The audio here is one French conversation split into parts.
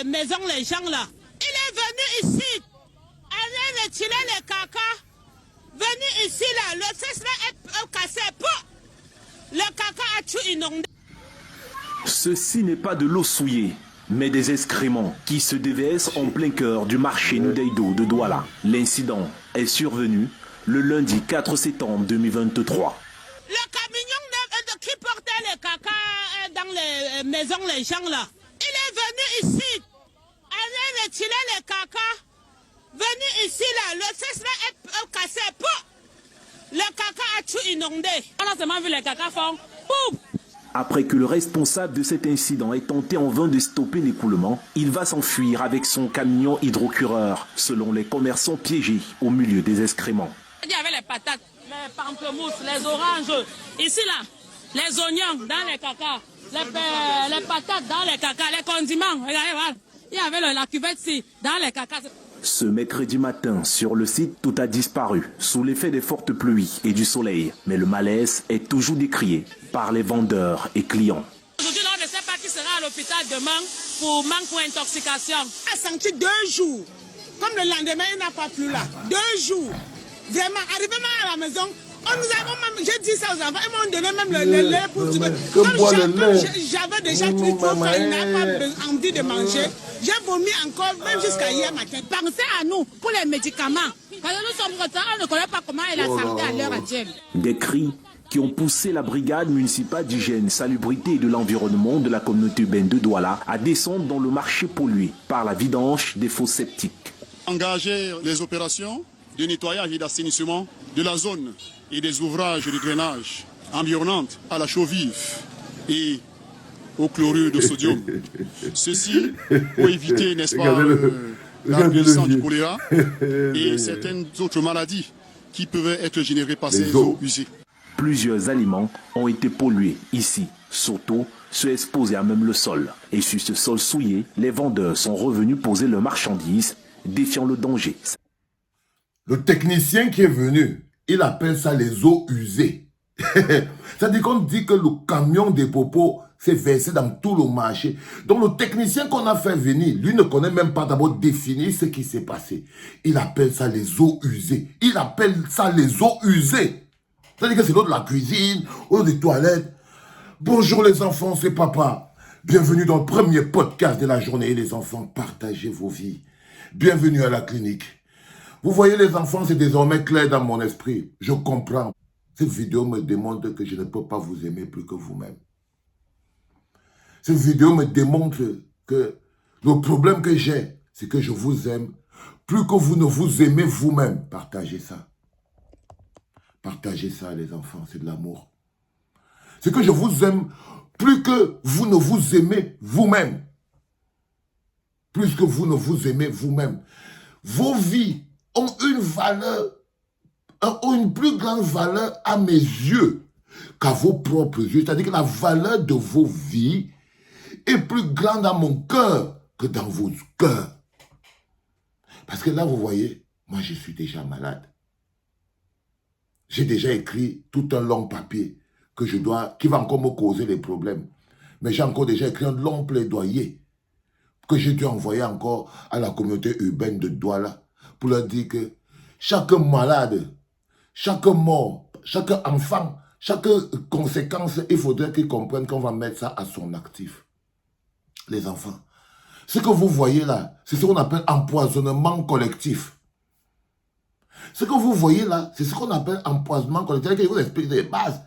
maisons, les gens là. Il est venu ici, aller retirer les caca. Venu ici là, le cesse là est cassé. Le caca a tout inondé. Ceci n'est pas de l'eau souillée, mais des excréments qui se déversent en plein cœur du marché Nudeido de Douala. L'incident est survenu le lundi 4 septembre 2023. Le camion qui portait les caca dans les maisons, les gens là, il est venu ici, aller retirer les caca. Venu ici là, le cesse là est cassé. Le caca a tout inondé. On a seulement vu les caca font. Pouf. Après que le responsable de cet incident ait tenté en vain de stopper l'écoulement, il va s'enfuir avec son camion hydrocureur, selon les commerçants piégés au milieu des excréments. Il y avait les patates, les pamplemousses, les oranges. Ici là, les oignons dans les caca, les patates dans les caca, les condiments. Regardez, voilà. Il y avait la cuvette ici, dans les caca. Ce mercredi matin, sur le site, tout a disparu, sous l'effet des fortes pluies et du soleil. Mais le malaise est toujours décrié par les vendeurs et clients. Aujourd'hui, on ne sait pas qui sera à l'hôpital demain pour manque ou intoxication. A senti 2 jours. Comme le lendemain, il n'a pas plu là. 2 jours. Vraiment, arrivé même à la maison, on nous a même, j'ai dit ça aux enfants, ils m'ont donné même le lait pour tuer. J'avais déjà tout trop faim, il n'a pas envie de manger. J'ai vomi encore, même jusqu'à hier matin. Pensez à nous pour les médicaments. Parce que nous sommes retards, on ne connaît pas comment est la santé à l'heure actuelle. Des cris qui ont poussé la brigade municipale d'hygiène, salubrité et de l'environnement de la communauté urbaine de Douala à descendre dans le marché pollué par la vidange des fosses septiques. Engager les opérations de nettoyage et d'assainissement de la zone et des ouvrages de drainage environnantes à la chaux vive et au chlorure de sodium. Ceci pour éviter, n'est-ce pas, l'agrandissement du choléra et certaines autres maladies qui peuvent être générées par ces eaux usées. Plusieurs aliments ont été pollués ici, surtout ceux exposés à même le sol. Et sur ce sol souillé, les vendeurs sont revenus poser leurs marchandises, défiant le danger. Le technicien qui est venu, il appelle ça les eaux usées. C'est-à-dire qu'on dit que le camion des popos s'est versé dans tout le marché. Donc le technicien qu'on a fait venir, lui ne connaît même pas d'abord définir ce qui s'est passé. Il appelle ça les eaux usées. Il appelle ça les eaux usées. C'est-à-dire que c'est l'eau de la cuisine, l'eau des toilettes. Bonjour les enfants, c'est papa. Bienvenue dans le premier podcast de la journée. Les enfants, partagez vos vies. Bienvenue à la clinique. Vous voyez les enfants, c'est désormais clair dans mon esprit. Je comprends. Cette vidéo me démontre que je ne peux pas vous aimer plus que vous-même. Cette vidéo me démontre que le problème que j'ai, c'est que je vous aime plus que vous ne vous aimez vous-même. Partagez ça. Partagez ça, les enfants, c'est de l'amour. C'est que je vous aime plus que vous ne vous aimez vous-même. Plus que vous ne vous aimez vous-même. Vos vies ont une valeur, ont une plus grande valeur à mes yeux qu'à vos propres yeux. C'est-à-dire que la valeur de vos vies est plus grande à mon cœur que dans vos cœurs. Parce que là, vous voyez, moi, je suis déjà malade. J'ai déjà écrit tout un long papier qui va encore me causer des problèmes. Mais j'ai encore déjà écrit un long plaidoyer que j'ai dû envoyer encore à la communauté urbaine de Douala pour leur dire que chaque malade, chaque mort, chaque enfant, chaque conséquence, il faudrait qu'ils comprennent qu'on va mettre ça à son actif. Les enfants, ce que vous voyez là, c'est ce qu'on appelle empoisonnement collectif. Ce que vous voyez là, c'est ce qu'on appelle empoisonnement collectif. Je vous explique les bases.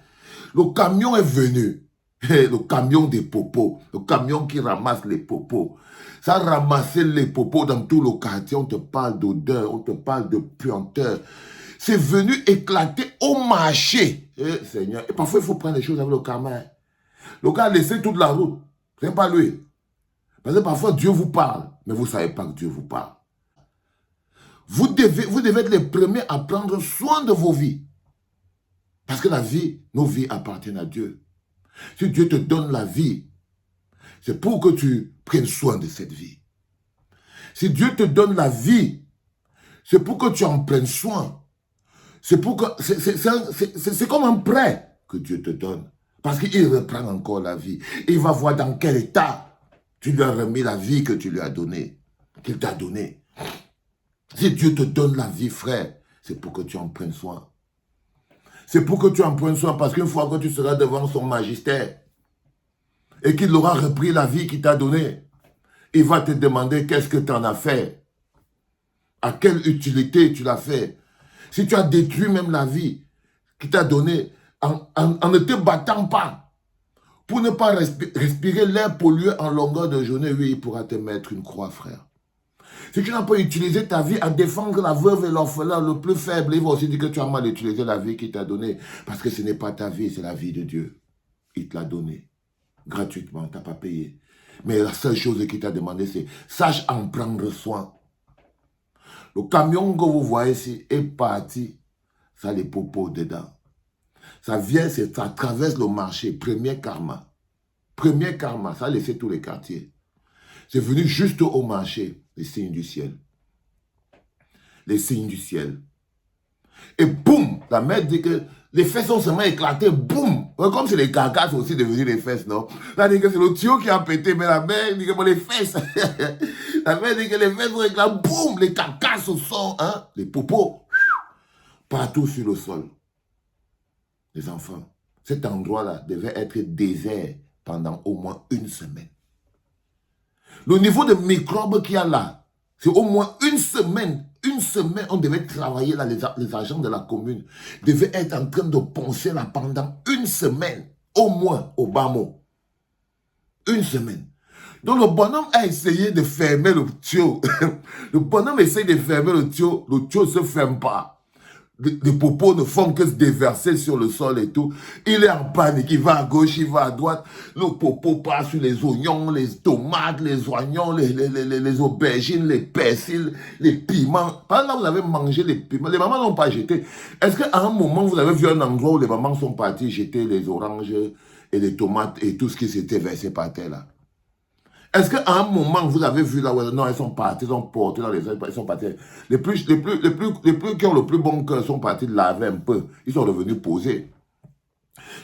Le camion est venu. Le camion des popos. Le camion qui ramasse les popos. Ça a ramassé les popos dans tout le quartier. On te parle d'odeur, on te parle de puanteur. C'est venu éclater au marché. Seigneur. Et parfois, il faut prendre les choses avec le camion. Le gars a laissé toute la route. Ce n'est pas lui. Parce que parfois, Dieu vous parle. Mais vous ne savez pas que Dieu vous parle. Vous devez être les premiers à prendre soin de vos vies. Parce que la vie, nos vies appartiennent à Dieu. Si Dieu te donne la vie, c'est pour que tu prennes soin de cette vie. Si Dieu te donne la vie, c'est pour que tu en prennes soin. C'est comme un prêt que Dieu te donne. Parce qu'il reprend encore la vie. Il va voir dans quel état Tu lui as remis la vie que tu lui as donnée, qu'il t'a donnée. Si Dieu te donne la vie, frère, c'est pour que tu en prennes soin. C'est pour que tu en prennes soin, parce qu'une fois que tu seras devant son magistère et qu'il aura repris la vie qu'il t'a donnée, il va te demander qu'est-ce que tu en as fait. À quelle utilité tu l'as fait. Si tu as détruit même la vie qu'il t'a donnée en ne te battant pas pour ne pas respirer l'air pollué en longueur de journée, oui, il pourra te mettre une croix, frère. Si tu n'as pas utilisé ta vie à défendre la veuve et l'orphelin le plus faible, il va aussi dire que tu as mal utilisé la vie qu'il t'a donnée. Parce que ce n'est pas ta vie, c'est la vie de Dieu. Il te l'a donnée. Gratuitement, tu n'as pas payé. Mais la seule chose qu'il t'a demandé, c'est sache en prendre soin. Le camion que vous voyez ici est parti. Ça a les popos dedans. Ça vient, ça traverse le marché. Premier karma. Premier karma, ça a laissé tous les quartiers. C'est venu juste au marché. Les signes du ciel. Les signes du ciel. Et boum, la mère dit que les fesses sont seulement éclatées, boum. Comme c'est les carcasses aussi devenues les fesses, non? Là, dit que c'est le tuyau qui a pété, mais la mère dit que bon, les fesses. La mère dit que les fesses sont éclatées, boum, les carcasses sont, hein, les popos, partout sur le sol. Les enfants, cet endroit-là devait être désert pendant au moins une semaine. Le niveau de microbes qu'il y a là, c'est au moins une semaine. Une semaine, on devait travailler là, les agents de la commune devaient être en train de poncer là pendant une semaine, au moins, au bas mot. Une semaine. Donc le bonhomme a essayé de fermer le tuyau. Le bonhomme essaye de fermer le tuyau ne se ferme pas. Les popos ne font que se déverser sur le sol et tout. Il est en panique, il va à gauche, il va à droite. Le popo passe sur les oignons, les tomates, les oignons, les aubergines, les persils, les piments. Par là, vous avez mangé les piments. Les mamans n'ont pas jeté. Est-ce qu'à un moment, vous avez vu un endroit où les mamans sont parties jeter les oranges et les tomates et tout ce qui s'était versé par terre là? Est-ce qu'à un moment, vous avez vu là, non, elles sont parties, elles sont portées dans les ailes, elles sont parties. Les plus qui ont le plus bon cœur sont partis laver un peu. Ils sont revenus poser.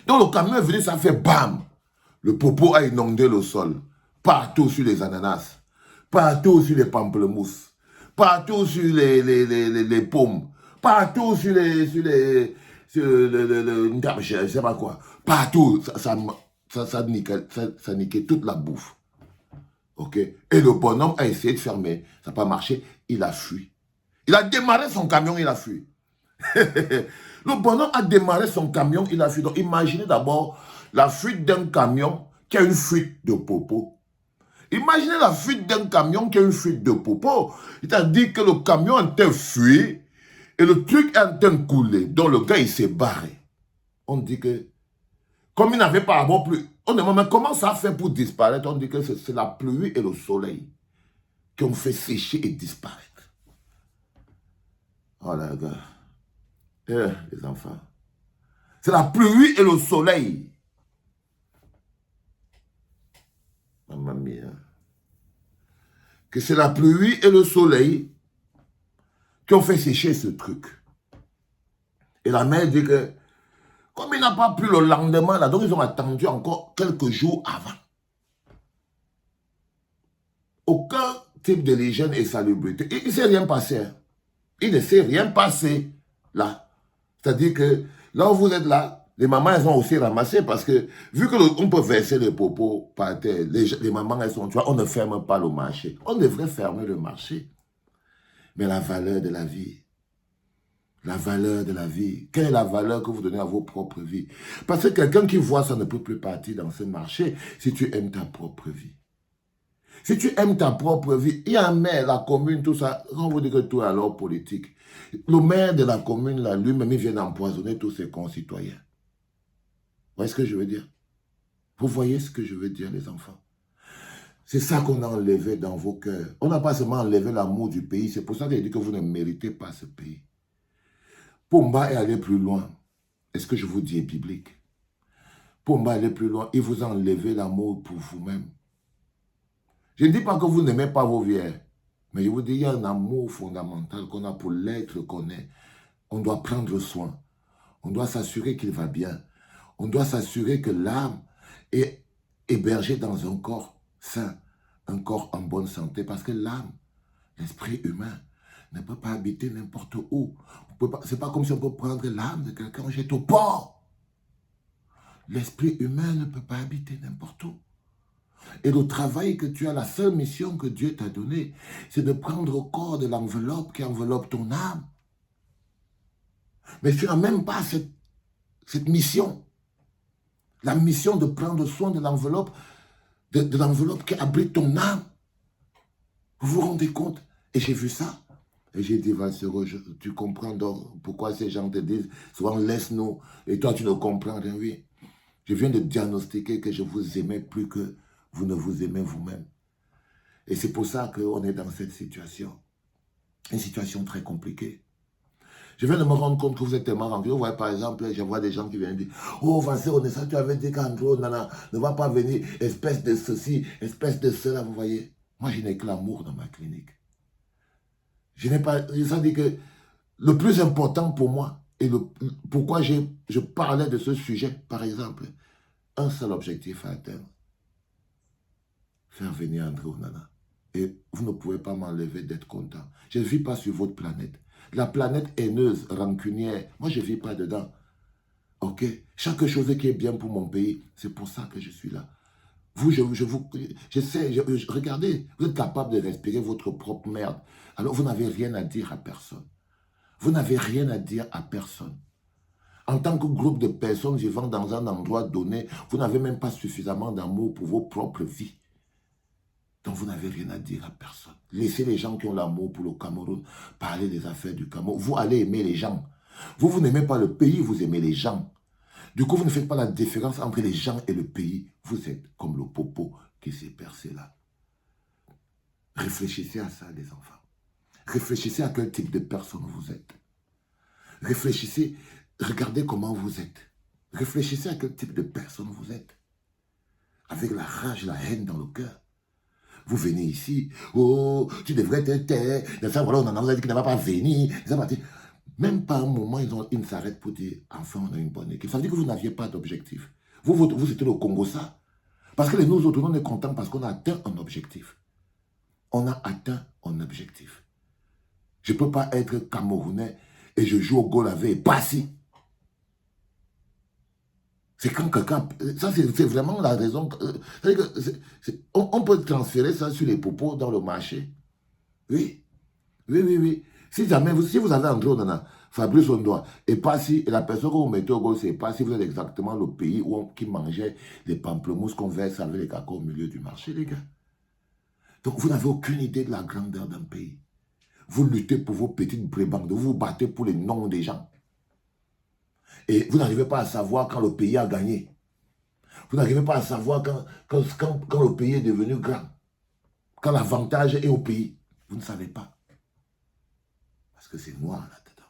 Donc le camion est venu, ça fait bam. Le popo a inondé le sol. Partout sur les ananas. Partout sur les pamplemousses. Partout sur les pommes. Partout sur je sais pas quoi. Partout, ça niquait toute la bouffe. Ok. Et le bonhomme a essayé de fermer. Ça n'a pas marché. Il a fui. Il a démarré son camion, il a fui. Le bonhomme a démarré son camion, il a fui. Donc imaginez d'abord la fuite d'un camion qui a une fuite de popo. Imaginez la fuite d'un camion qui a une fuite de popo. C'est-à-dire que le camion est en train de fuir et le truc est en train de couler. Donc le gars, il s'est barré. On dit que, comme il n'avait pas à boire plus, on demande, mais comment ça fait pour disparaître? On dit que c'est la pluie et le soleil qui ont fait sécher et disparaître. Oh là, gars. Les enfants. C'est la pluie et le soleil. Maman mia. Que c'est la pluie et le soleil qui ont fait sécher ce truc. Et la mère dit que, comme il n'a pas plu le lendemain, là, donc ils ont attendu encore quelques jours avant. Aucun type de l'hygiène et salubrité. Il ne s'est rien passé. Hein. Il ne s'est rien passé là. C'est-à-dire que là où vous êtes là, les mamans, elles ont aussi ramassé parce que vu qu'on peut verser les popos par terre, les mamans, elles sont, tu vois, on ne ferme pas le marché. On devrait fermer le marché. Mais la valeur de la vie, la valeur de la vie. Quelle est la valeur que vous donnez à vos propres vies? Parce que quelqu'un qui voit ça ne peut plus partir dans ce marché si tu aimes ta propre vie. Si tu aimes ta propre vie, il y a un maire, la commune, tout ça, on vous dit que tout est alors politique. Le maire de la commune, là, lui-même, il vient d'empoisonner tous ses concitoyens. Vous voyez ce que je veux dire? Vous voyez ce que je veux dire, les enfants? C'est ça qu'on a enlevé dans vos cœurs. On n'a pas seulement enlevé l'amour du pays, c'est pour ça qu'il dit que vous ne méritez pas ce pays. Pomba est allé plus loin. Est-ce que je vous dis est biblique? Pomba est allé plus loin. Il vous a enlevé l'amour pour vous-même. Je ne dis pas que vous n'aimez pas vos vieux. Mais je vous dis, il y a un amour fondamental qu'on a pour l'être qu'on est. On doit prendre soin. On doit s'assurer qu'il va bien. On doit s'assurer que l'âme est hébergée dans un corps sain. un corps en bonne santé parce que l'âme, l'esprit humain ne peut pas habiter n'importe où. C'est pas comme si on peut prendre l'âme de quelqu'un, on jette au port. L'esprit humain ne peut pas habiter n'importe où. Et le travail que tu as, la seule mission que Dieu t'a donnée, c'est de prendre au corps de l'enveloppe qui enveloppe ton âme. Mais tu n'as même pas cette mission. La mission de prendre soin de l'enveloppe, de l'enveloppe qui abrite ton âme. Vous vous rendez compte? Et j'ai vu ça. Et j'ai dit, Valsero, tu comprends donc pourquoi ces gens te disent souvent laisse-nous. Et toi, tu ne comprends rien, oui. Je viens de diagnostiquer que je vous aimais plus que vous ne vous aimez vous-même. Et c'est pour ça qu'on est dans cette situation. Une situation très compliquée. Je viens de me rendre compte que vous êtes tellement remplis. Vous voyez, par exemple, je vois des gens qui viennent dire « Oh, Valsero, tu avais dit qu'Andro, ne va pas venir, espèce de ceci, espèce de cela. » Vous voyez, moi, je n'ai que l'amour dans ma clinique. Je n'ai pas... Ça dit que le plus important pour moi, et pourquoi je parlais de ce sujet, par exemple, un seul objectif à atteindre. Faire venir André Onana. Et vous ne pouvez pas m'enlever d'être content. Je ne vis pas sur votre planète. La planète haineuse, rancunière, moi je ne vis pas dedans. Ok? Chaque chose qui est bien pour mon pays, c'est pour ça que je suis là. Vous, regardez, vous êtes capable de respirer votre propre merde. Alors vous n'avez rien à dire à personne. Vous n'avez rien à dire à personne. En tant que groupe de personnes vivant dans un endroit donné, vous n'avez même pas suffisamment d'amour pour vos propres vies. Donc vous n'avez rien à dire à personne. Laissez les gens qui ont l'amour pour le Cameroun parler des affaires du Cameroun. Vous allez aimer les gens. Vous n'aimez pas le pays, vous aimez les gens. Du coup, vous ne faites pas la différence entre les gens et le pays. Vous êtes comme le popo qui s'est percé là. Réfléchissez à ça, les enfants. Réfléchissez à quel type de personne vous êtes. Réfléchissez, regardez comment vous êtes. Réfléchissez à quel type de personne vous êtes. Avec la rage, la haine dans le cœur. Vous venez ici, oh, tu devrais te taire. Voilà, on en a dit qu'il ne va pas venir. Même pas un moment, ils s'arrêtent pour dire, enfin, on a une bonne équipe. Ça veut dire que vous n'aviez pas d'objectif. Vous c'était le Congo, ça. Parce que nous autres, on est contents parce qu'on a atteint un objectif. On a atteint un objectif. Je ne peux pas être Camerounais et je joue au Golave et pas si. C'est quand quelqu'un... Ça, c'est vraiment la raison... On peut transférer ça sur les popos dans le marché. Oui. Oui. Si jamais si vous avez André Onana, Fabrice Ondoa, et pas si, et la personne que vous mettez au goal, c'est pas si vous êtes exactement le pays qui mangeait les pamplemousses qu'on verse avec les cacao au milieu du marché, les gars. Donc, vous n'avez aucune idée de la grandeur d'un pays. Vous luttez pour vos petites brébandes, vous vous battez pour les noms des gens. Et vous n'arrivez pas à savoir quand le pays a gagné. Vous n'arrivez pas à savoir quand le pays est devenu grand. Quand l'avantage est au pays. Vous ne savez pas. Parce que c'est noir là-dedans.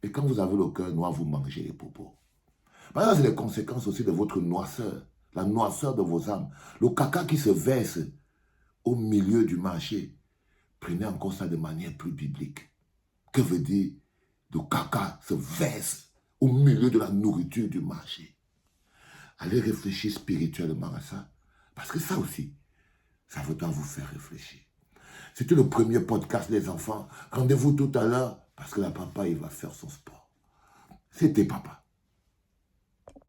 Et quand vous avez le cœur noir, vous mangez les popos. Ça, c'est les conséquences aussi de votre noirceur. La noirceur de vos âmes. Le caca qui se verse au milieu du marché. Prenez encore ça de manière plus biblique. Que veut dire le caca se verse au milieu de la nourriture du marché? Allez réfléchir spirituellement à ça. Parce que ça aussi, ça doit vous faire réfléchir. C'était le premier podcast, les enfants. Rendez-vous tout à l'heure, parce que la papa, il va faire son sport. C'était papa.